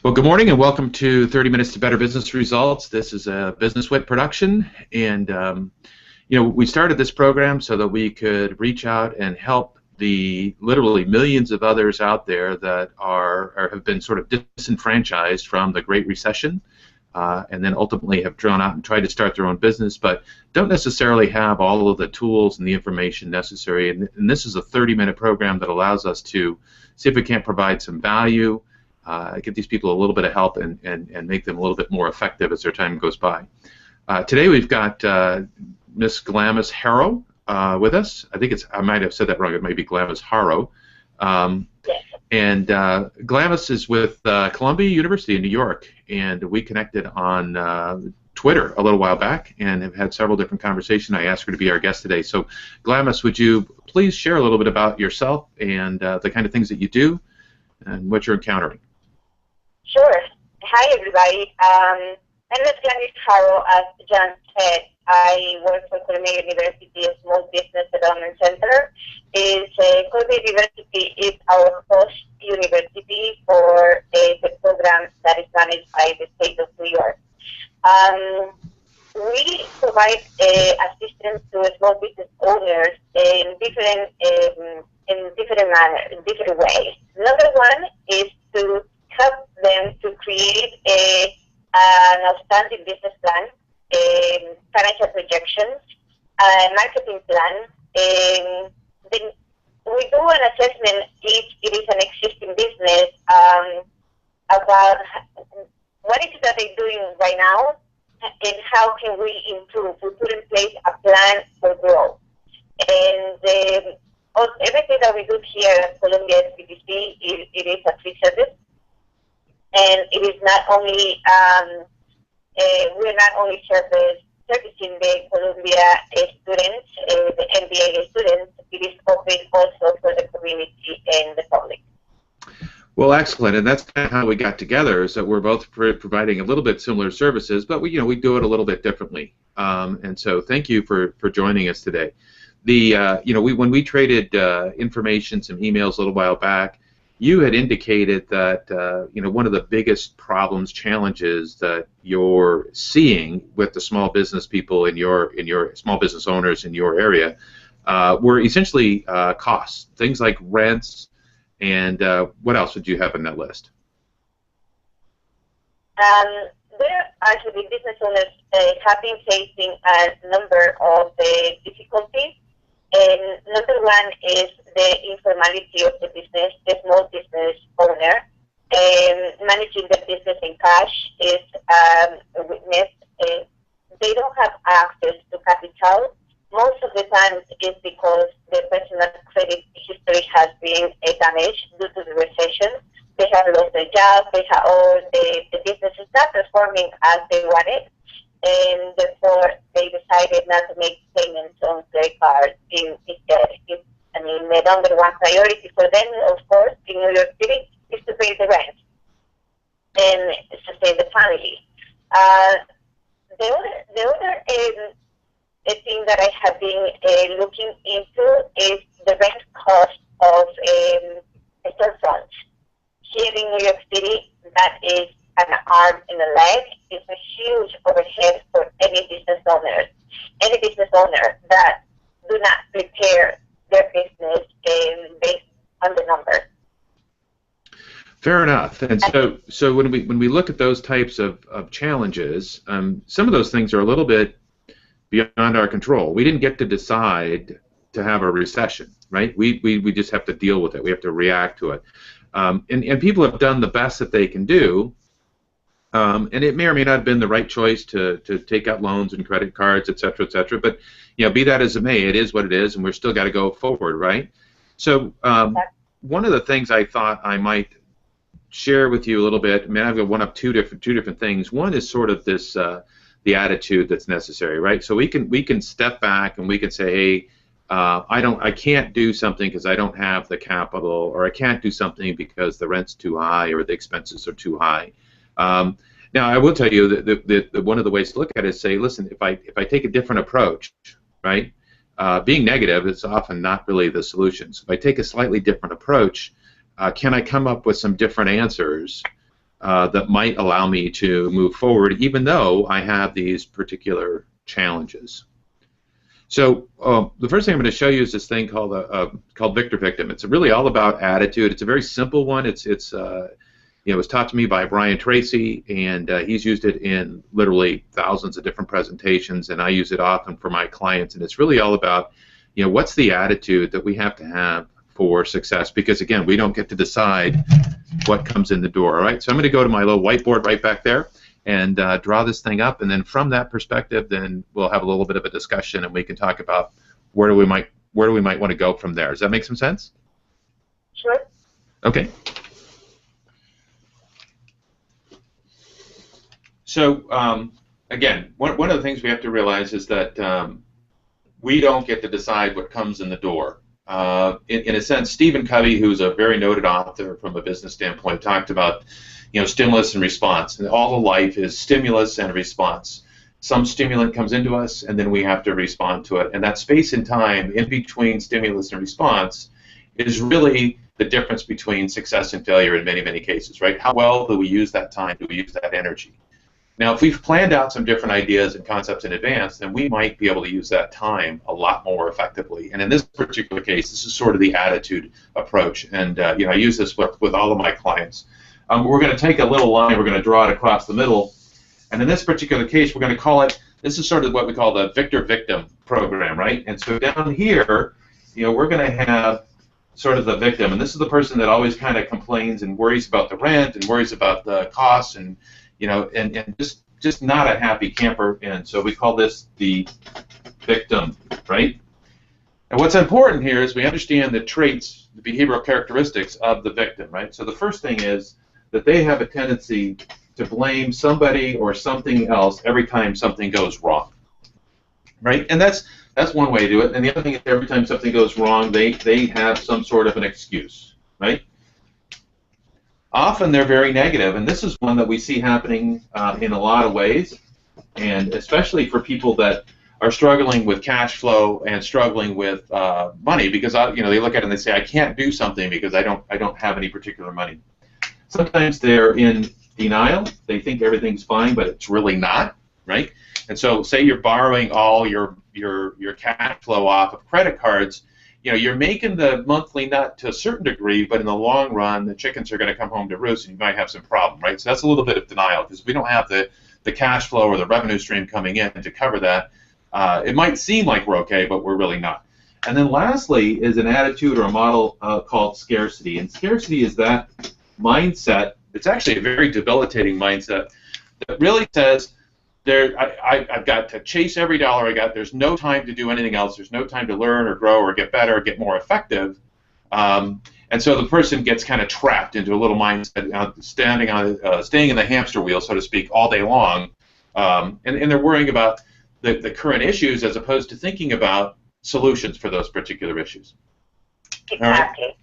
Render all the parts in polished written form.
Well, good morning and welcome to 30 Minutes to Better Business Results. This is a Business Wit production, and we started this program so that we could reach out and help the literally millions of others out there that have been sort of disenfranchised from the Great Recession, and then ultimately have drawn out and tried to start their own business, but don't necessarily have all of the tools and the information necessary. And this is a 30-minute program that allows us to see if we can't provide some value. Give these people a little bit of help and make them a little bit more effective as their time goes by. Today we've got Miss Glamis Haro with us. I might have said that wrong. It might be Glamis Haro. And Glamis is with Columbia University in New York, and we connected on Twitter a little while back and have had several different conversations. I asked her to be our guest today. So Glamis, would you please share a little bit about yourself and the kind of things that you do and what you're encountering? Sure. Hi, everybody. My name is Glamis Haro. As John said, I work for Columbia University, a small business development center. Columbia University is our host university for the program that is managed by the state of New York. We provide assistance to small business owners in different ways. Number one is to help them to create an outstanding business plan, financial projections, marketing plan. Then we do an assessment if it is an existing business about what is it that they're doing right now and how can we improve. We put in place a plan for growth. And everything that we do here at Columbia SBDC, it is a free service. And it is not only, we're not only servicing the Columbia students, the MBA students, it is open also for the community and the public. Well, excellent, and that's kind of how we got together, is that we're both providing a little bit similar services, but we do it a little bit differently. And so thank you for joining us today. When we traded information, some emails a little while back, you had indicated that one of the biggest problems, challenges that you're seeing with the small business people in your small business owners in your area were essentially costs, things like rents, and what else would you have on that list? There actually business owners have been facing a number of difficulties. And number one is the informality of the business, the small business owner. Managing the business in cash is a weakness. They don't have access to capital. Most of the time it's because the personal credit history has been damaged due to the recession. They have lost their job, the business is not performing as they wanted. And therefore, they decided not to make payments on credit cards. The number one priority for them, of course, in New York City, is to pay the rent and sustain the family. The other thing that I have been looking into is the rent cost of storefronts. Here in New York City, that is an arm and a leg. Is a huge overhead for any business owner. Any business owner that do not prepare their business based on the numbers. Fair enough. And so when we look at those types of challenges, some of those things are a little bit beyond our control. We didn't get to decide to have a recession, right? We just have to deal with it. We have to react to it. And people have done the best that they can do. And it may or may not have been the right choice to take out loans and credit cards, et cetera, but be that as it may, it is what it is, and we're still got to go forward, right? So one of the things I thought I might share with you a little bit, I've got one of two different things. One is sort of this the attitude that's necessary, right? So we can step back and we can say, hey, I can't do something because I don't have the capital, or I can't do something because the rent's too high or the expenses are too high. Now, I will tell you that one of the ways to look at it is say, listen, if I take a different approach, right? Being negative is often not really the solution. So if I take a slightly different approach, can I come up with some different answers that might allow me to move forward, even though I have these particular challenges. So the first thing I'm going to show you is this thing called Victor Victim. It's really all about attitude. It's a very simple one. It was taught to me by Brian Tracy, and he's used it in literally thousands of different presentations, and I use it often for my clients. And it's really all about, what's the attitude that we have to have for success? Because again, we don't get to decide what comes in the door. All right. So I'm going to go to my little whiteboard right back there and draw this thing up, and then from that perspective, then we'll have a little bit of a discussion, and we can talk about where we might want to go from there. Does that make some sense? Sure. Okay. So again, one of the things we have to realize is that we don't get to decide what comes in the door. In a sense, Stephen Covey, who's a very noted author from a business standpoint, talked about stimulus and response, and all of life is stimulus and response. Some stimulant comes into us, and then we have to respond to it. And that space and time in between stimulus and response is really the difference between success and failure in many, many cases, right? How well do we use that time? Do we use that energy? Now, if we've planned out some different ideas and concepts in advance, then we might be able to use that time a lot more effectively. And in this particular case, this is sort of the attitude approach. And I use this with all of my clients. We're going to take a little line, we're going to draw it across the middle, and in this particular case, we're going to call it, this is sort of what we call the Victor Victim program, right? And so down here, we're going to have sort of the victim, and this is the person that always kind of complains and worries about the rent and worries about the costs and and just not a happy camper. And so we call this the victim, right? And what's important here is we understand the traits, the behavioral characteristics of the victim, right? So the first thing is that they have a tendency to blame somebody or something else every time something goes wrong, right? And that's one way to do it. And the other thing is every time something goes wrong, they have some sort of an excuse, right? Often they're very negative, and this is one that we see happening in a lot of ways, and especially for people that are struggling with cash flow and struggling with money, because they look at it and they say, I can't do something because I don't have any particular money. Sometimes they're in denial. They think everything's fine, but it's really not, right? And so say you're borrowing all your cash flow off of credit cards, you're making the monthly nut to a certain degree, but in the long run, the chickens are going to come home to roost, and you might have some problem, right? So that's a little bit of denial, because we don't have the cash flow or the revenue stream coming in to cover that. It might seem like we're okay, but we're really not. And then lastly is an attitude or a model called scarcity. And scarcity is that mindset. It's actually a very debilitating mindset that really says, I've got to chase every dollar I got. There's no time to do anything else. There's no time to learn or grow or get better or get more effective. And so the person gets kind of trapped into a little mindset, staying in the hamster wheel, so to speak, all day long. And they're worrying about the current issues as opposed to thinking about solutions for those particular issues. Exactly. All right?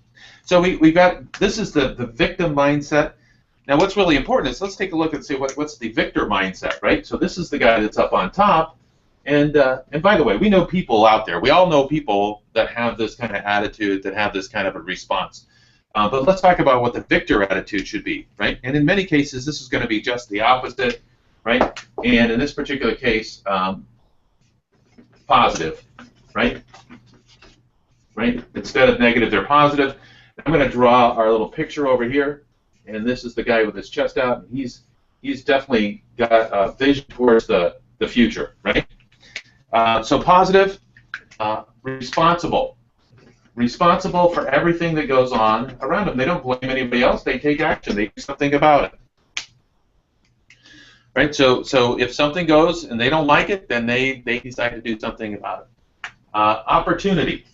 So we got, this is the victim mindset. Now, what's really important is let's take a look and see what's the victor mindset, right? So this is the guy that's up on top, and by the way, we know people out there. We all know people that have this kind of attitude, that have this kind of a response. But let's talk about what the victor attitude should be, right? And in many cases, this is going to be just the opposite, right? And in this particular case, positive, right? Right? Instead of negative, they're positive. I'm going to draw our little picture over here. And this is the guy with his chest out, and he's definitely got a vision towards the future, right? So positive, responsible for everything that goes on around them. They don't blame anybody else. They take action. They do something about it, right? So if something goes and they don't like it, then they decide to do something about it. Opportunity,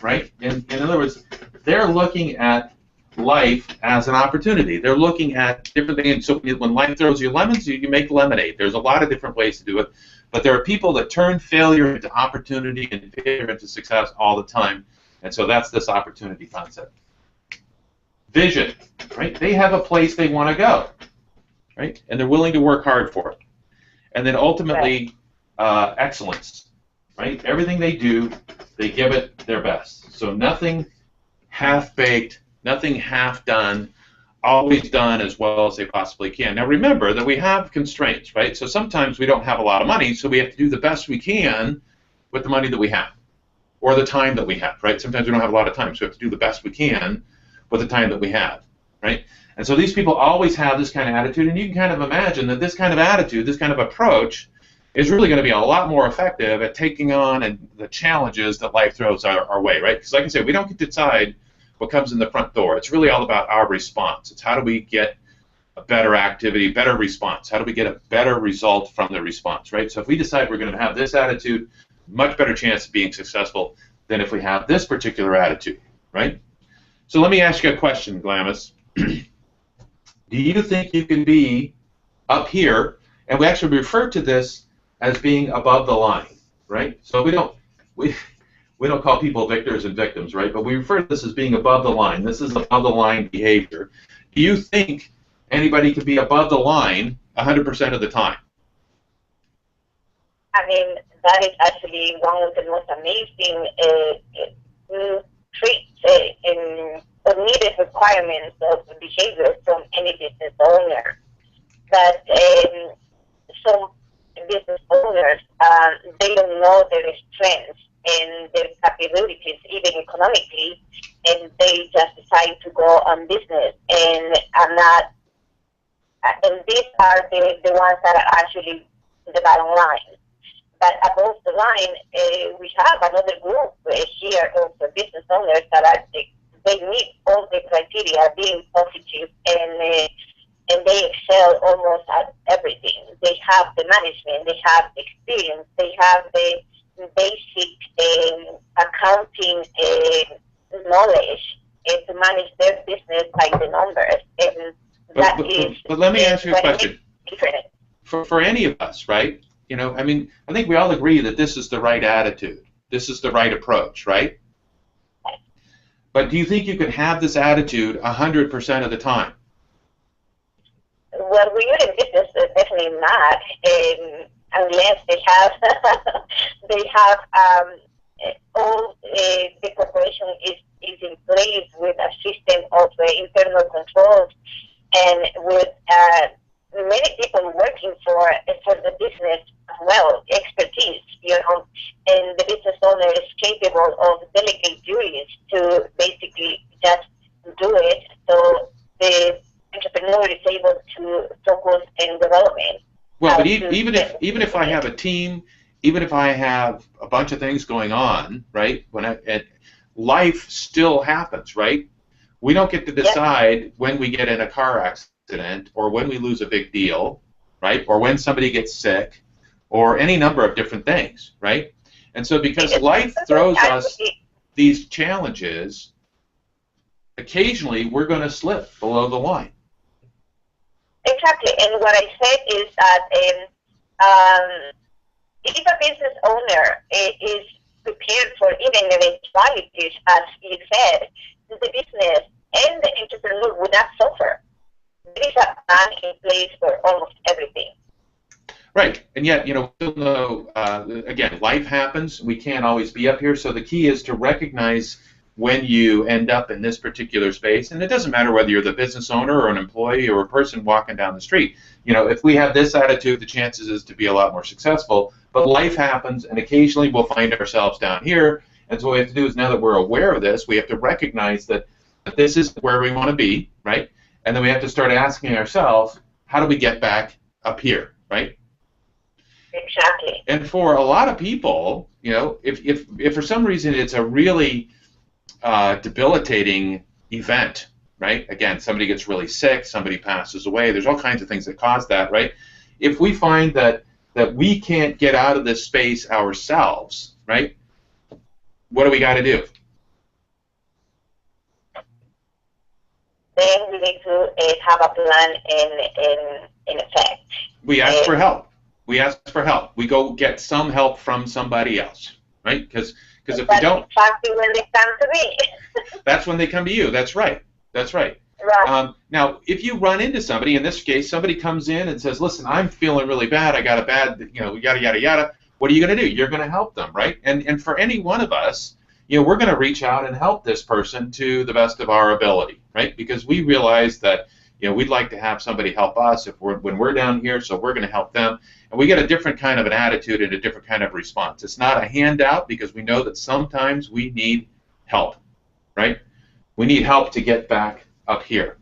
right? In other words, they're looking at life as an opportunity. They're looking at different things. So when life throws you lemons, you make lemonade. There's a lot of different ways to do it. But there are people that turn failure into opportunity and failure into success all the time. And so that's this opportunity concept. Vision, right? They have a place they want to go, right? And they're willing to work hard for it. And then ultimately, excellence, right? Everything they do, they give it their best. So nothing half-baked, nothing half done, always done as well as they possibly can. Now remember that we have constraints, right? So sometimes we don't have a lot of money, so we have to do the best we can with the money that we have, or the time that we have, right? Sometimes we don't have a lot of time, so we have to do the best we can with the time that we have, right? And so these people always have this kind of attitude, and you can kind of imagine that this kind of attitude, this kind of approach, is really going to be a lot more effective at taking on the challenges that life throws our way, right? Because like I said, we don't get to decide what comes in the front door. It's really all about our response. It's how do we get a better activity, better response? How do we get a better result from the response, right? So if we decide we're going to have this attitude, much better chance of being successful than if we have this particular attitude, right? So let me ask you a question, Glamis. Do you think you can be up here, and we actually refer to this as being above the line, right? So we don't call people victors and victims, right? But we refer to this as being above the line. This is above the line behavior. Do you think anybody can be above the line 100% of the time? I mean, that is actually one of the most amazing traits or needed requirements of behavior from any business owner. But some business owners, they don't know their strengths and their capabilities, even economically, and they just decide to go on business and are not. And these are the ones that are actually the bottom line. But above the line, we have another group here of the business owners that are they meet all the criteria, being positive, and they excel almost at everything. They have the management, they have the experience, they have the basic accounting knowledge to manage their business by the numbers. And but let me ask you a question. For any of us, right? You know, I mean, I think we all agree that this is the right attitude. This is the right approach, right? But do you think you can have this attitude 100% of the time? Well, we are in business, definitely not, unless they have all the corporation is in place with a system of internal controls and with many people working for the business as well, expertise, you know, and the business owner is capable of delegate duties to basically just do it, so the entrepreneur is able to focus in development. Well, but even if I have a team, even if I have a bunch of things going on, right? Life still happens, right? We don't get to decide when we get in a car accident or when we lose a big deal, right? Or when somebody gets sick, or any number of different things, right? And so because life throws us these challenges, occasionally we're going to slip below the line. Exactly, and what I said is that if a business owner is prepared for even eventualities, as you said, the business and the entrepreneur would not suffer. There is a plan in place for almost everything. Right, and yet, you know, again, life happens. We can't always be up here, so the key is to recognize when you end up in this particular space, and it doesn't matter whether you're the business owner or an employee or a person walking down the street. You know, if we have this attitude, the chances is to be a lot more successful, but life happens, and occasionally we'll find ourselves down here, and so what we have to do is, now that we're aware of this, we have to recognize that this is where we want to be, right? And then we have to start asking ourselves, how do we get back up here, right? Exactly. And for a lot of people, you know, if for some reason it's a really debilitating event, right? Again, somebody gets really sick, somebody passes away, there's all kinds of things that cause that, right? If we find that we can't get out of this space ourselves, right, what do we got to do? Then we need to have a plan in effect. We ask for help. We ask for help. We go get some help from somebody else, right? Because if we don't, exactly when they come to me. That's when they come to you. That's right. That's right. Right. Now, if you run into somebody, in this case, somebody comes in and says, "Listen, I'm feeling really bad. I got a bad, you know, yada yada yada." What are you going to do? You're going to help them, right? And for any one of us, you know, we're going to reach out and help this person to the best of our ability, right? Because we realize that You know, we'd like to have somebody help us when we're down here, so we're going to help them. And we get a different kind of an attitude and a different kind of response. It's not a handout, because we know that sometimes we need help, right? We need help to get back up here.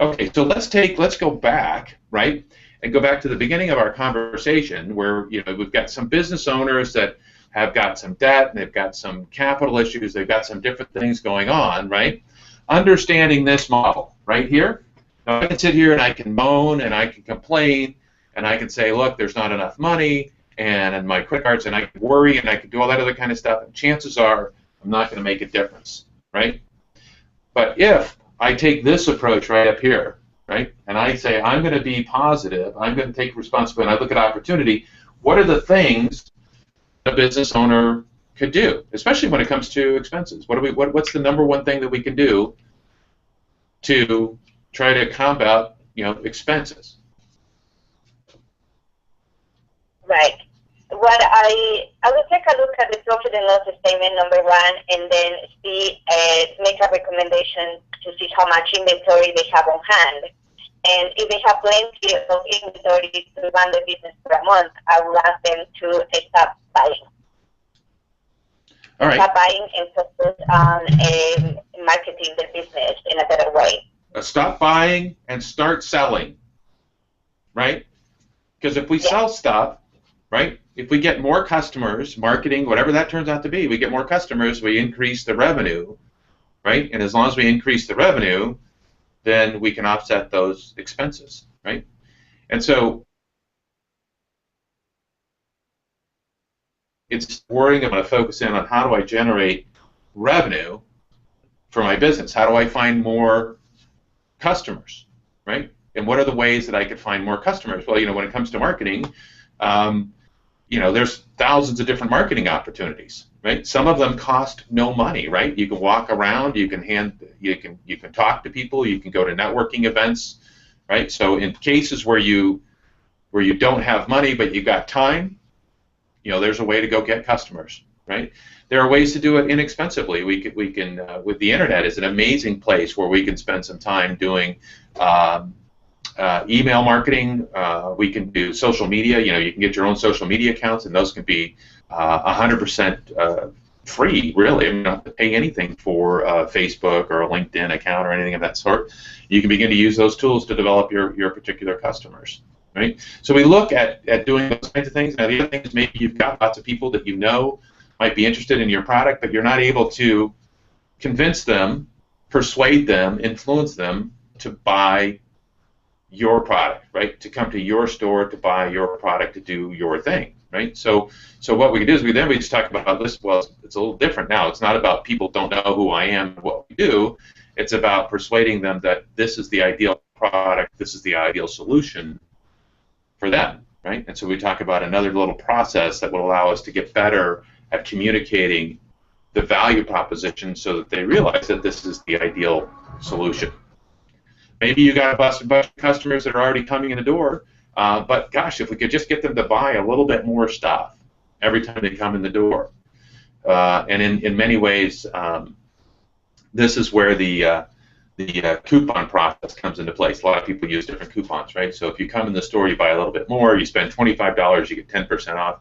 Okay, so let's go back, right, and go back to the beginning of our conversation, where, you know, we've got some business owners that have got some debt, and they've got some capital issues, they've got some different things going on, right? Understanding this model right here, now I can sit here and I can moan and I can complain and I can say, look, there's not enough money and my credit cards, and I can worry and I can do all that other kind of stuff, and chances are I'm not going to make a difference, right? But if I take this approach right up here, right, and I say I'm going to be positive, I'm going to take responsibility, and I look at opportunity, what are the things a business owner could do, especially when it comes to expenses? What's the number one thing that we can do to try to combat, you know, expenses? Right. What I will take a look at the profit and loss statement, number one, and then make a recommendation to see how much inventory they have on hand. And if they have plenty of inventory to run the business for a month, I will ask them to stop buying. All right. Stop buying and focus on marketing the business in a better way. Stop buying and start selling, right? Because if we sell stuff, right, if we get more customers, marketing, whatever that turns out to be, we get more customers, we increase the revenue, right? And as long as we increase the revenue, then we can offset those expenses, right? And so it's worrying about to focus in on how do I generate revenue for my business? How do I find more customers, right? And what are the ways that I could find more customers? Well, you know, when it comes to marketing, you know, there's thousands of different marketing opportunities, right? Some of them cost no money, right? You can walk around, you can talk to people, you can go to networking events, right? So in cases where you don't have money but you got time, you know, there's a way to go get customers, right? There are ways to do it inexpensively. We can with the internet is an amazing place where we can spend some time doing email marketing. We can do social media. You know, you can get your own social media accounts, and those can be 100% free, really. I mean, you don't have to pay anything for Facebook or a LinkedIn account or anything of that sort. You can begin to use those tools to develop your particular customers, right? So we look at doing those kinds of things. Now, the other thing is maybe you've got lots of people that you know might be interested in your product, but you're not able to convince them, persuade them, influence them to buy your product, right? To come to your store to buy your product to do your thing, right? So what we can do is we just talk about this. Well, it's a little different now. It's not about people don't know who I am and what we do. It's about persuading them that this is the ideal product, this is the ideal solution for them, right? And so we talk about another little process that will allow us to get better at communicating the value proposition so that they realize that this is the ideal solution. Maybe you got a bunch of customers that are already coming in the door, but gosh, if we could just get them to buy a little bit more stuff every time they come in the door. And in many ways, this is where the coupon process comes into place. A lot of people use different coupons, right? So if you come in the store, you buy a little bit more, you spend $25, you get 10% off.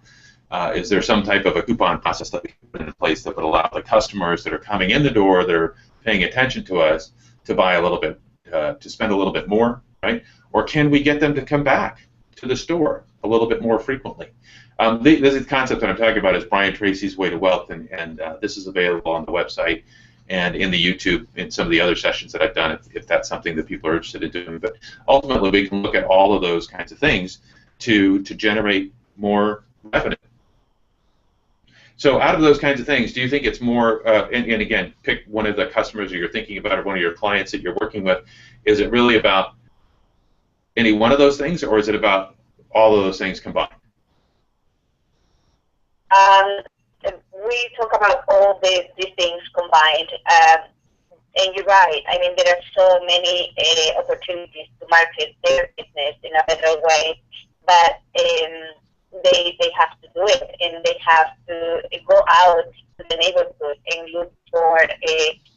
Is there some type of a coupon process that we can put in place that would allow the customers that are coming in the door, that are paying attention to us, to buy a little bit, to spend a little bit more, right? Or can we get them to come back to the store a little bit more frequently? This concept that I'm talking about is Brian Tracy's Way to Wealth, and this is available on the website and in the YouTube in some of the other sessions that I've done, if that's something that people are interested in doing. But ultimately, we can look at all of those kinds of things to generate more revenue. So out of those kinds of things, do you think it's more, and again, pick one of the customers that you're thinking about or one of your clients that you're working with, is it really about any one of those things, or is it about all of those things combined? We talk about all these things combined, and you're right. I mean, there are so many opportunities to market their business in a better way, but they have to do it, and they have to go out to the neighborhood and look for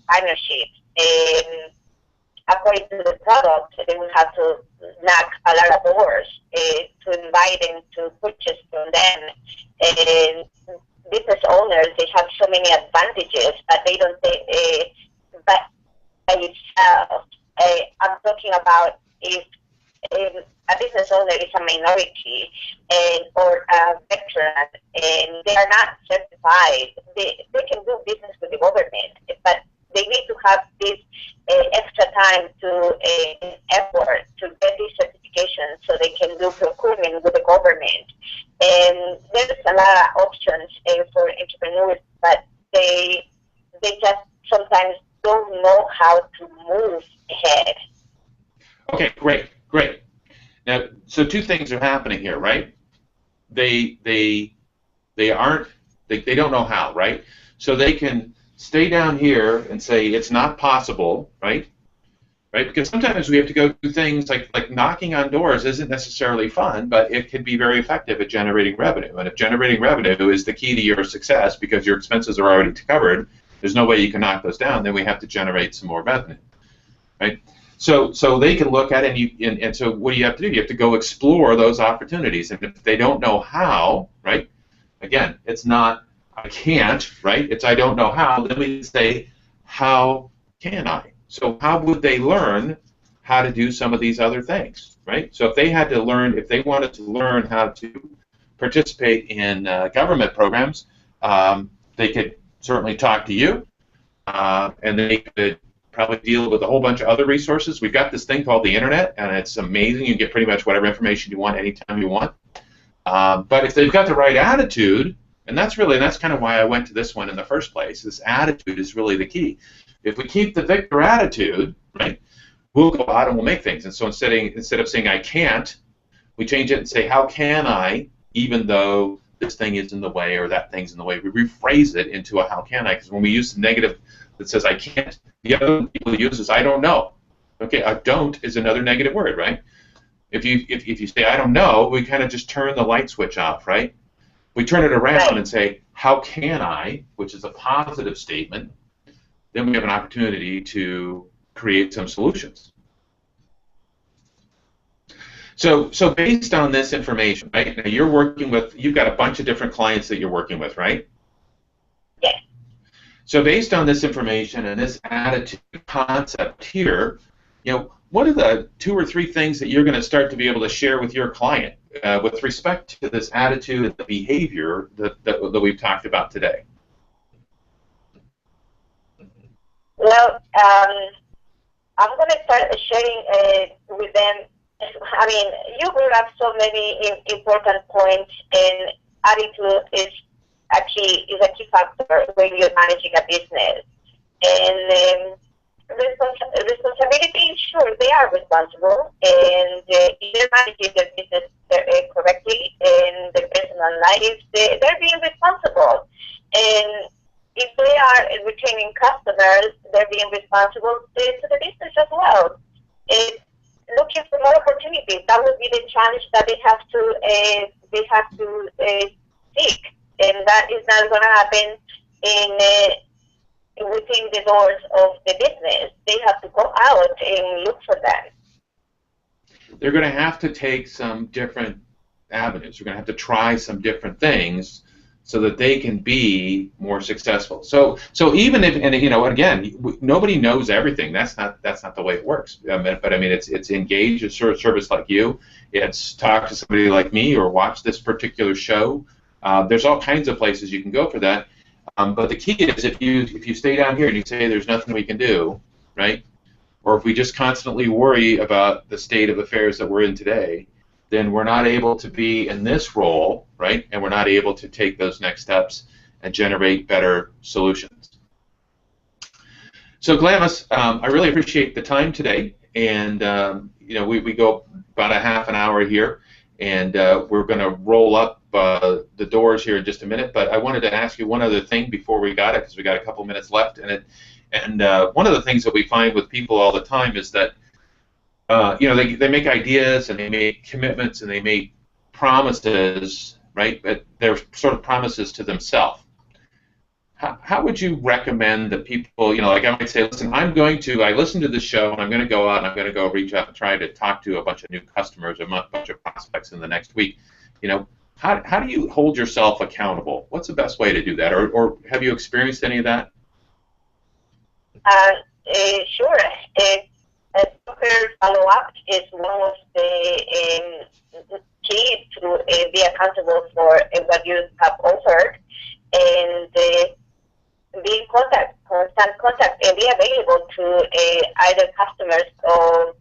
partnerships. according to the product, they will have to knock a lot of doors to invite them to purchase from them. And business owners, they have so many advantages, but they don't take by itself. I'm talking about if a business owner is a minority or a veteran and they are not certified, they can do business with the government, but they need to have this extra time to effort to get these certifications so they can do procurement with the government. And there's a lot of options for entrepreneurs, but they just sometimes don't know how to move ahead. Okay, great. Now, so two things are happening here, right? They don't know how, right? So they can stay down here and say it's not possible, right? Right? Because sometimes we have to go do things like knocking on doors isn't necessarily fun, but it can be very effective at generating revenue. And if generating revenue is the key to your success because your expenses are already covered, there's no way you can knock those down. Then we have to generate some more revenue, right? So they can look at it, and so what do you have to do? You have to go explore those opportunities. And if they don't know how, right? Again, it's not I can't, right? It's I don't know how. Then we say, how can I? So how would they learn how to do some of these other things, right? So if they had to learn, if they wanted to learn how to participate in government programs, they could certainly talk to you, and they could probably deal with a whole bunch of other resources. We've got this thing called the internet, and it's amazing. You can get pretty much whatever information you want anytime you want. But if they've got the right attitude, and that's kind of why I went to this one in the first place. This attitude is really the key. If we keep the victor attitude, right, we'll go out and we'll make things. And so instead of saying I can't, we change it and say how can I, even though this thing is in the way or that thing's in the way. We rephrase it into a how can I, because when we use the negative that says I can't, the other people use is I don't know. Okay, I don't is another negative word, right? If you say I don't know, we kind of just turn the light switch off, right? We turn it around and say how can I, which is a positive statement. Then we have an opportunity to create some solutions. So based on this information, right? Now you've got a bunch of different clients that you're working with, right? Yes. So based on this information and this attitude concept here, what are the 2 or 3 things that you're going to start to be able to share with your client with respect to this attitude and the behavior that we've talked about today? Well, I'm going to start sharing with them. I mean, you brought up so many important points, and attitude is a key factor when you're managing a business. And responsibility, sure, they are responsible, and if they're managing their business correctly in their personal lives, they're being responsible. And if they are retaining customers, they're being responsible to the business as well. Looking for more opportunities, that would be the challenge that they have to seek, and that is not going to happen within the doors of the business. They have to go out and look for them. They're going to have to take some different avenues. They're going to have to try some different things so that they can be more successful. So even if, and again, nobody knows everything. That's not the way it works. But I mean, it's engage a service like you. It's talk to somebody like me or watch this particular show. There's all kinds of places you can go for that. But the key is if you stay down here and you say there's nothing we can do, right? Or if we just constantly worry about the state of affairs that we're in today, then we're not able to be in this role, right? And we're not able to take those next steps and generate better solutions. So Glamis, I really appreciate the time today, and we go about a half an hour here, and we're going to roll up the doors here in just a minute. But I wanted to ask you one other thing before we got it, because we got a couple minutes left, and one of the things that we find with people all the time is that they make ideas and they make commitments and they make promises, right? But they're sort of promises to themselves. how would you recommend that people, like I might say, listen, I listened to this show and I'm going to go out and I'm going to go reach out and try to talk to a bunch of new customers, a bunch of prospects in the next week. How do you hold yourself accountable? What's the best way to do that? Or have you experienced any of that? Sure. A proper follow-up is one of the key to be accountable for what you have offered, and be in contact, constant contact, and be available to either customers or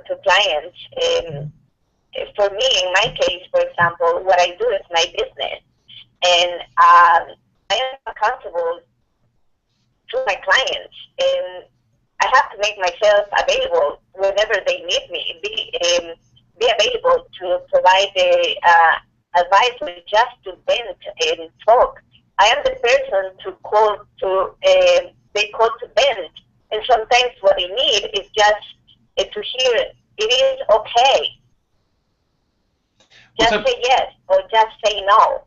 to clients. For me, in my case, for example, what I do is my business, and I am accountable to my clients, and I have to make myself available whenever they need me. Be available to provide the advice with just to vent and talk. I am the person to call to. They call to vent, and sometimes what they need is just to hear it is okay. Just say yes or just say no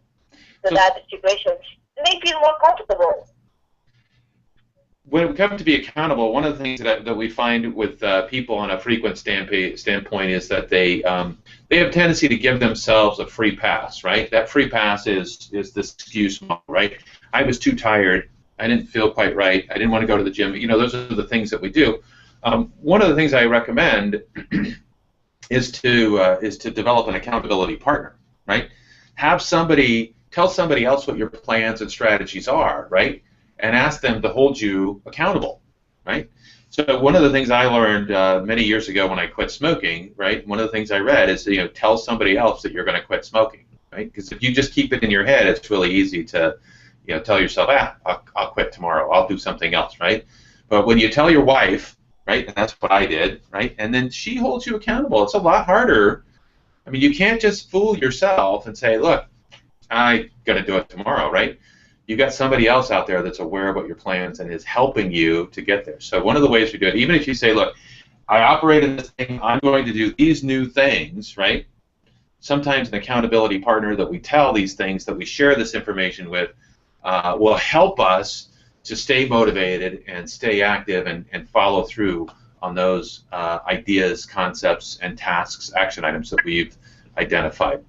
to that situation. Make you more comfortable. When we come to be accountable, one of the things that we find with people on a frequent standpoint is that they have a tendency to give themselves a free pass, right? That free pass is this excuse model, right? I was too tired. I didn't feel quite right. I didn't want to go to the gym. Those are the things that we do. One of the things I recommend is to develop an accountability partner, right? Tell somebody else what your plans and strategies are, right? And ask them to hold you accountable, right? So one of the things I learned many years ago when I quit smoking, right? One of the things I read is, tell somebody else that you're going to quit smoking, right? Because if you just keep it in your head, it's really easy to, tell yourself, I'll quit tomorrow, I'll do something else, right? But when you tell your wife, right, and that's what I did, right, and then she holds you accountable, it's a lot harder. I mean, you can't just fool yourself and say, look, I'm going to do it tomorrow, right? You've got somebody else out there that's aware of what your plans and is helping you to get there. So one of the ways we do it, even if you say, look, I operate in this thing, I'm going to do these new things, right? Sometimes an accountability partner that we tell these things, that we share this information with, will help us to stay motivated and stay active and follow through on those ideas, concepts, and tasks, action items that we've identified.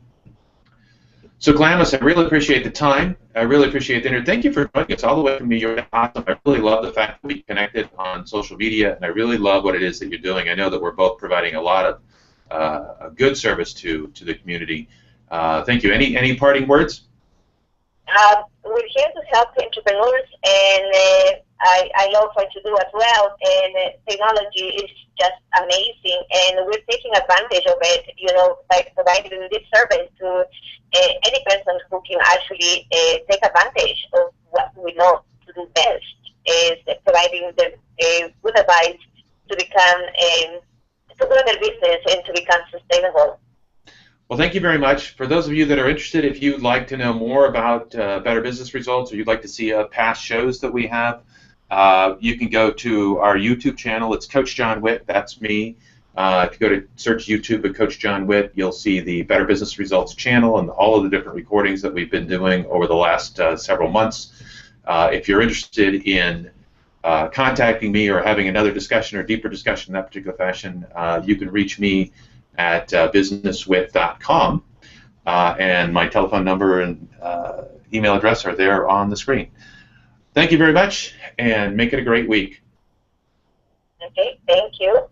So, Glamis, I really appreciate the time. I really appreciate the interview. Thank you for joining us all the way from New York. Awesome. I really love the fact that we connected on social media, and I really love what it is that you're doing. I know that we're both providing a lot of good service to the community. Thank you. Any parting words? We're here to help entrepreneurs, and I love what you do as well. And technology is just amazing, and we're taking advantage of it, by providing this service to any person who can actually take advantage of what we know to do best, is providing the good advice to become to grow their business and to become sustainable. Well, thank you very much. For those of you that are interested, if you'd like to know more about Better Business Results, or you'd like to see past shows that we have, you can go to our YouTube channel. It's Coach John Witt. That's me. If you go to search YouTube at Coach John Witt, you'll see the Better Business Results channel and all of the different recordings that we've been doing over the last several months. If you're interested in contacting me or having another discussion or deeper discussion in that particular fashion, you can reach me at businesswith.com, and my telephone number and email address are there on the screen. Thank you very much, and make it a great week. Okay, thank you.